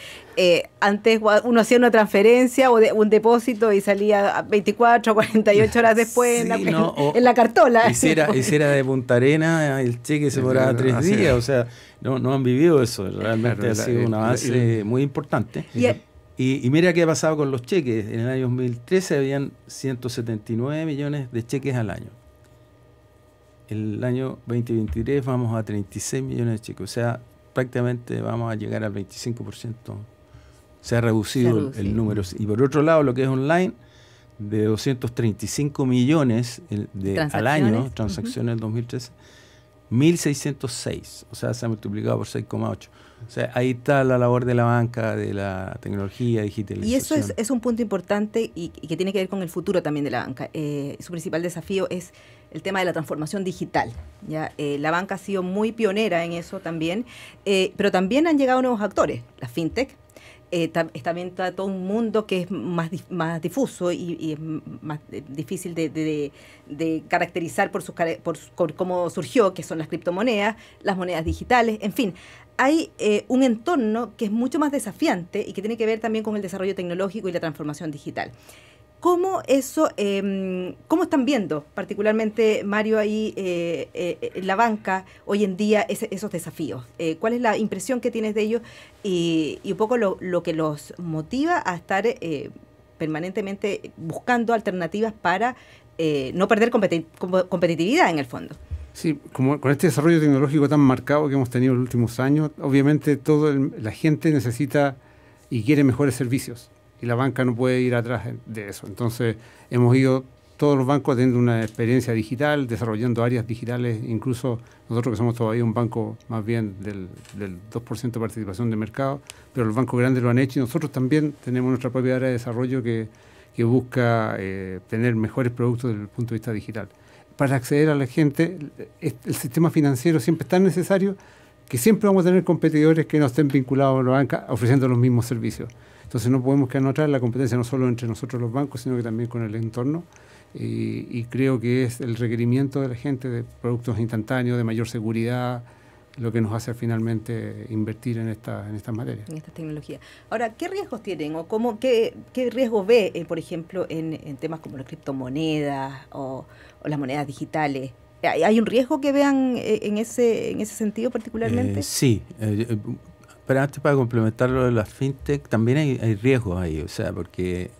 antes uno hacía una transferencia o un depósito y salía 24 o 48 horas después sí, en la cartola. Hiciera de Punta Arena, el cheque se demoraba 3 días, o sea, no han vivido eso, realmente ha sido un avance muy importante. Y mira qué ha pasado con los cheques. En el año 2013 habían 179 millones de cheques al año. El año 2023 vamos a 36 millones de cheques. O sea, prácticamente vamos a llegar al 25%. Se ha reducido el número. Y por otro lado, lo que es online, de 235 millones al año, transacciones en 2013, 1.606, o sea, se ha multiplicado por 6,8. O sea, ahí está la labor de la banca, de la tecnología, digitalización. Y eso es un punto importante y que tiene que ver con el futuro también de la banca. Su principal desafío es el tema de la transformación digital. ¿Ya? La banca ha sido muy pionera en eso también, pero también han llegado nuevos actores, la fintech. También está todo un mundo que es más difuso y es más difícil de caracterizar por cómo surgió, que son las criptomonedas, las monedas digitales, en fin. Hay un entorno que es mucho más desafiante y que tiene que ver también con el desarrollo tecnológico y la transformación digital. ¿Cómo están viendo, particularmente, Mario, ahí la banca hoy en día esos desafíos? ¿Cuál es la impresión que tienes de ellos y un poco lo que los motiva a estar permanentemente buscando alternativas para no perder competitividad en el fondo? Sí, como con este desarrollo tecnológico tan marcado que hemos tenido en los últimos años, obviamente la gente necesita y quiere mejores servicios. Y la banca no puede ir atrás de eso. Entonces, hemos ido todos los bancos teniendo una experiencia digital, desarrollando áreas digitales, incluso nosotros que somos todavía un banco más bien del 2% de participación de mercado, pero los bancos grandes lo han hecho y nosotros también tenemos nuestra propia área de desarrollo que busca tener mejores productos desde el punto de vista digital. Para acceder a la gente, el sistema financiero siempre es tan necesario que siempre vamos a tener competidores que no estén vinculados a la banca ofreciendo los mismos servicios. Entonces no podemos quedarnos atrás, la competencia no solo entre nosotros los bancos, sino que también con el entorno. Y creo que es el requerimiento de la gente de productos instantáneos, de mayor seguridad, lo que nos hace finalmente invertir en estas materias. En estas tecnologías. Ahora, ¿qué riesgos tienen o qué riesgo ve, por ejemplo, en temas como las criptomonedas o las monedas digitales? ¿Hay un riesgo que vean en ese sentido particularmente? Sí. Pero antes, para complementar lo de las fintech, también hay riesgos ahí, o sea, porque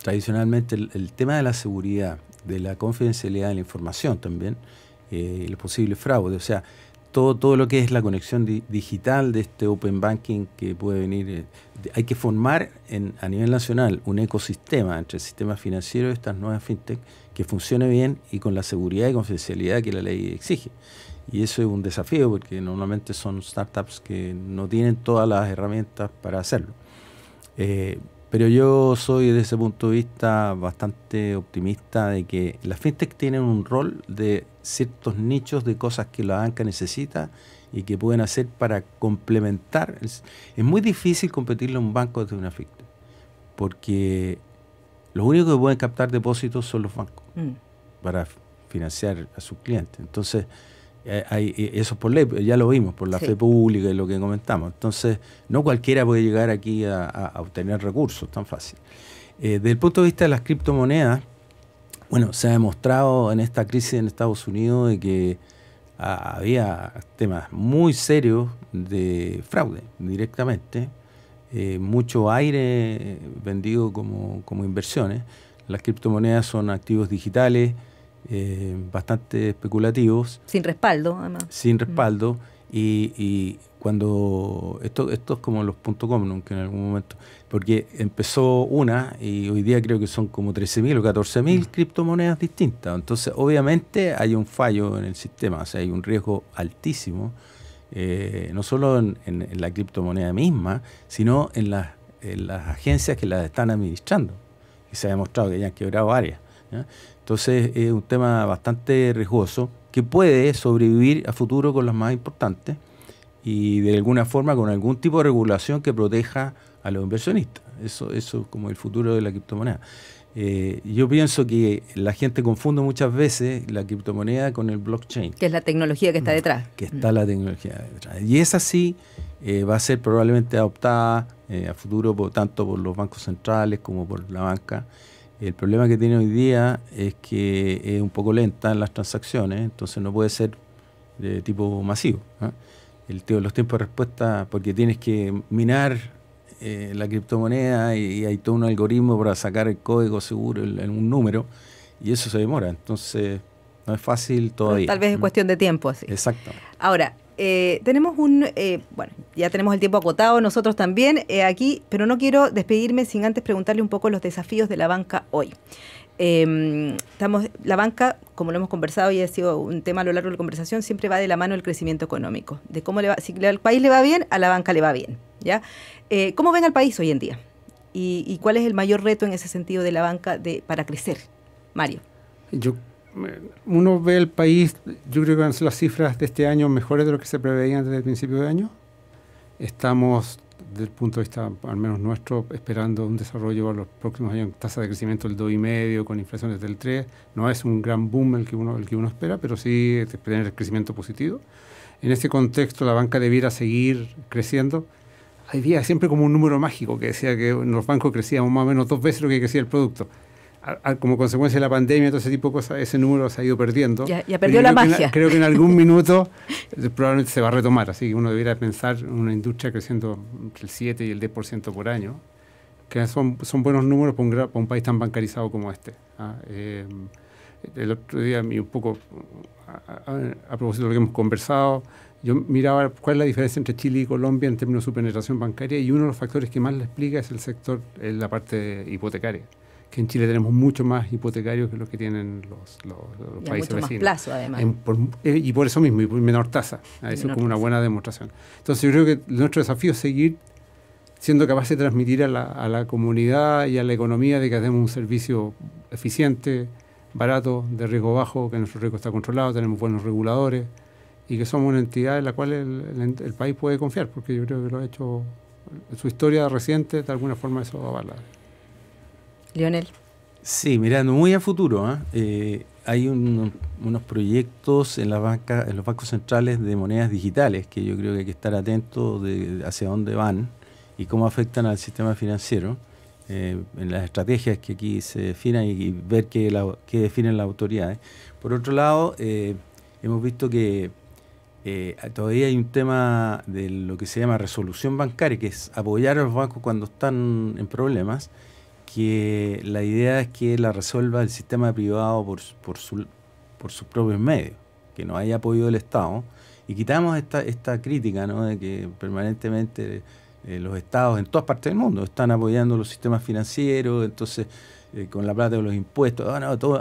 tradicionalmente el tema de la seguridad, de la confidencialidad de la información también, el posible fraude, o sea, todo lo que es la conexión digital de este open banking que puede venir, hay que formar a nivel nacional un ecosistema entre el sistema financiero y estas nuevas fintech que funcione bien y con la seguridad y confidencialidad que la ley exige. Y eso es un desafío porque normalmente son startups que no tienen todas las herramientas para hacerlo. Pero yo soy desde ese punto de vista bastante optimista de que las fintech tienen un rol de ciertos nichos de cosas que la banca necesita y que pueden hacer para complementar. Es muy difícil competirle a un banco desde una fintech porque los únicos que pueden captar depósitos son los bancos para financiar a sus clientes. Entonces, eso por ley, ya lo vimos, por la fe pública y lo que comentamos. Entonces, no cualquiera puede llegar aquí a obtener recursos tan fácil. Desde el punto de vista de las criptomonedas, bueno, se ha demostrado en esta crisis en Estados Unidos de que había temas muy serios de fraude directamente, mucho aire vendido como inversiones. Las criptomonedas son activos digitales, bastante especulativos. Sin respaldo, además. Sin respaldo. Y cuando esto es como los .com, ¿no? Que en algún momento, porque empezó una y hoy día creo que son como 13.000 o 14.000 criptomonedas distintas. Entonces, obviamente hay un fallo en el sistema, o sea, hay un riesgo altísimo, no solo en la criptomoneda misma, sino en las agencias que las están administrando, que se ha demostrado que ya han quebrado varias, ¿ya? Entonces es un tema bastante riesgoso que puede sobrevivir a futuro con las más importantes y de alguna forma con algún tipo de regulación que proteja a los inversionistas. Eso es como el futuro de la criptomoneda. Yo pienso que la gente confunde muchas veces la criptomoneda con el blockchain. Que es la tecnología que está detrás. Que está la tecnología detrás. Y esa sí va a ser probablemente adoptada a futuro tanto por los bancos centrales como por la banca. El problema que tiene hoy día es que es un poco lenta en las transacciones, entonces no puede ser de tipo masivo, ¿eh? Los tiempos de respuesta, porque tienes que minar la criptomoneda y hay todo un algoritmo para sacar el código seguro en un número, y eso se demora, entonces no es fácil todavía. Tal vez es cuestión de tiempo, así. Exacto. Ahora, Tenemos bueno, ya tenemos el tiempo acotado, nosotros también aquí, pero no quiero despedirme sin antes preguntarle un poco los desafíos de la banca hoy. La banca, como lo hemos conversado y ha sido un tema a lo largo de la conversación, siempre va de la mano el crecimiento económico. De cómo le va, si al país le va bien, a la banca le va bien, ¿ya? ¿Cómo ven al país hoy en día? ¿Y cuál es el mayor reto en ese sentido de la banca para crecer? Mario. Uno ve el país, yo creo que van a ser las cifras de este año mejores de lo que se preveían desde el principio de año. Estamos, desde el punto de vista, al menos nuestro, esperando un desarrollo en los próximos años, tasa de crecimiento del 2,5, con inflaciones del 3. No es un gran boom el que uno espera, pero sí tener el crecimiento positivo. En ese contexto, la banca debiera seguir creciendo. Había siempre como un número mágico que decía que en los bancos crecíamos más o menos 2 veces lo que crecía el producto. Como consecuencia de la pandemia, todo ese tipo de cosas, ese número se ha ido perdiendo. Ya perdió la magia. Creo que en algún minuto probablemente se va a retomar, así que uno debiera pensar en una industria creciendo entre el 7 y el 10% por año, que son buenos números para un país tan bancarizado como este. El otro día, un poco a propósito de lo que hemos conversado, yo miraba cuál es la diferencia entre Chile y Colombia en términos de su penetración bancaria, y uno de los factores que más le explica es el sector, la parte hipotecaria. Que en Chile tenemos mucho más hipotecarios que los que tienen los países vecinos. Mucho más plazo, además. Y por eso mismo, y por menor tasa. Eso es como una buena demostración. Entonces yo creo que nuestro desafío es seguir siendo capaces de transmitir a la comunidad y a la economía de que hacemos un servicio eficiente, barato, de riesgo bajo, que nuestro riesgo está controlado, tenemos buenos reguladores y que somos una entidad en la cual el país puede confiar, porque yo creo que lo ha hecho en su historia reciente, de alguna forma eso avala. Leonel. Sí, mirando muy a futuro, hay unos proyectos en los bancos centrales de monedas digitales que yo creo que hay que estar atentos de hacia dónde van y cómo afectan al sistema financiero, en las estrategias que aquí se definan y ver qué definen las autoridades. Por otro lado, hemos visto que todavía hay un tema de lo que se llama resolución bancaria, que es apoyar a los bancos cuando están en problemas, que la idea es que la resuelva el sistema privado por sus propios medios, que no haya apoyo del Estado, y quitamos esta crítica, ¿no?, de que permanentemente los Estados en todas partes del mundo están apoyando los sistemas financieros, entonces con la plata de los impuestos,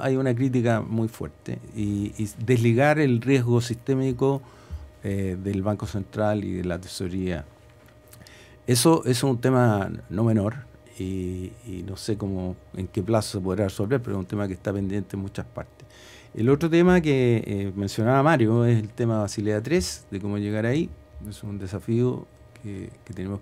hay una crítica muy fuerte, y desligar el riesgo sistémico del Banco Central y de la Tesorería. Eso es un tema no menor. Y no sé en qué plazo se podrá resolver, pero es un tema que está pendiente en muchas partes. El otro tema que mencionaba Mario es el tema Basilea III, de cómo llegar ahí. Es un desafío que tenemos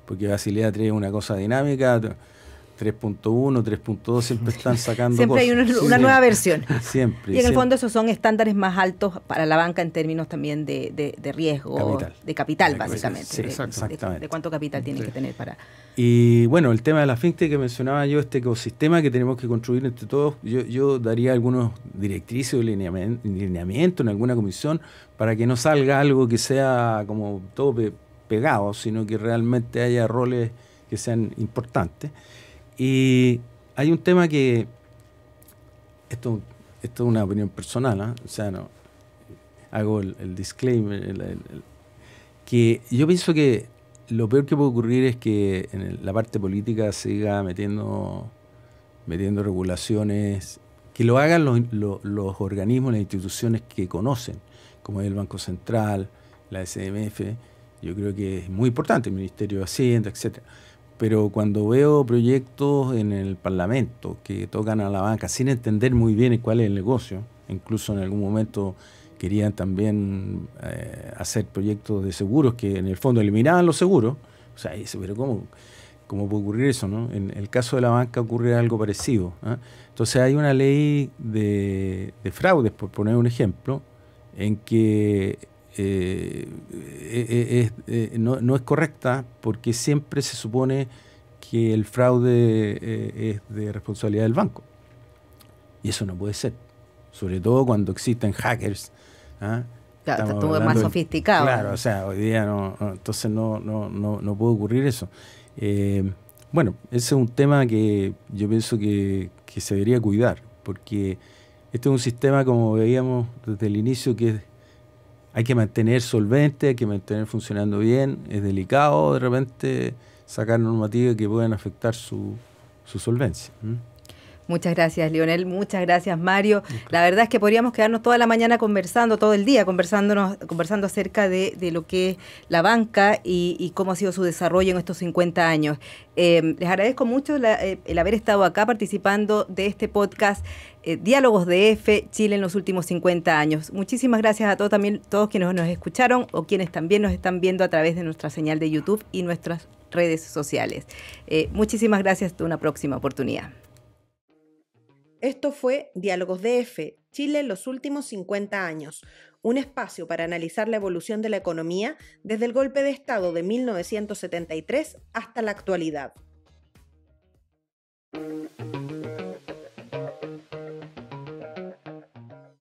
porque Basilea III es una cosa dinámica, 3.1, 3.2 siempre están sacando siempre cosas. Hay una nueva versión. Siempre. Y en el fondo esos son estándares más altos para la banca en términos también de riesgo, de capital básicamente. Sí, exactamente. De cuánto capital tienen que tener para... Y bueno, el tema de la fintech que mencionaba yo, este ecosistema que tenemos que construir entre todos, yo daría algunos directrices o lineamientos en alguna comisión para que no salga algo que sea como todo pegado, sino que realmente haya roles que sean importantes. Y hay un tema que, esto es una opinión personal, o sea, no hago el disclaimer, que yo pienso que lo peor que puede ocurrir es que en la parte política siga metiendo regulaciones, que lo hagan los organismos, las instituciones que conocen, como es el Banco Central, la SMF. Yo creo que es muy importante, el Ministerio de Hacienda, etcétera. Pero cuando veo proyectos en el Parlamento que tocan a la banca sin entender muy bien cuál es el negocio, incluso en algún momento querían también hacer proyectos de seguros que en el fondo eliminaban los seguros, o sea, pero ¿cómo puede ocurrir eso, no? En el caso de la banca ocurre algo parecido, ¿eh? Entonces hay una ley de fraudes, por poner un ejemplo, en que no es correcta porque siempre se supone que el fraude es de responsabilidad del banco, y eso no puede ser, sobre todo cuando existen hackers. Claro, está todo más sofisticado. Claro, o sea, hoy día entonces no puede ocurrir eso. Bueno, ese es un tema que yo pienso que se debería cuidar, porque este es un sistema, como veíamos desde el inicio, que hay que mantener solvente, hay que mantener funcionando bien. Es delicado de repente sacar normativas que puedan afectar su solvencia. Muchas gracias, Lionel. Muchas gracias, Mario. La verdad es que podríamos quedarnos toda la mañana conversando, todo el día conversando acerca de lo que es la banca y cómo ha sido su desarrollo en estos 50 años. Les agradezco mucho el haber estado acá participando de este podcast Diálogos DF Chile en los últimos 50 años. Muchísimas gracias a todos quienes nos escucharon o quienes también nos están viendo a través de nuestra señal de YouTube y nuestras redes sociales. Muchísimas gracias. Hasta una próxima oportunidad. Esto fue Diálogos DF, Chile en los últimos 50 años, un espacio para analizar la evolución de la economía desde el golpe de Estado de 1973 hasta la actualidad.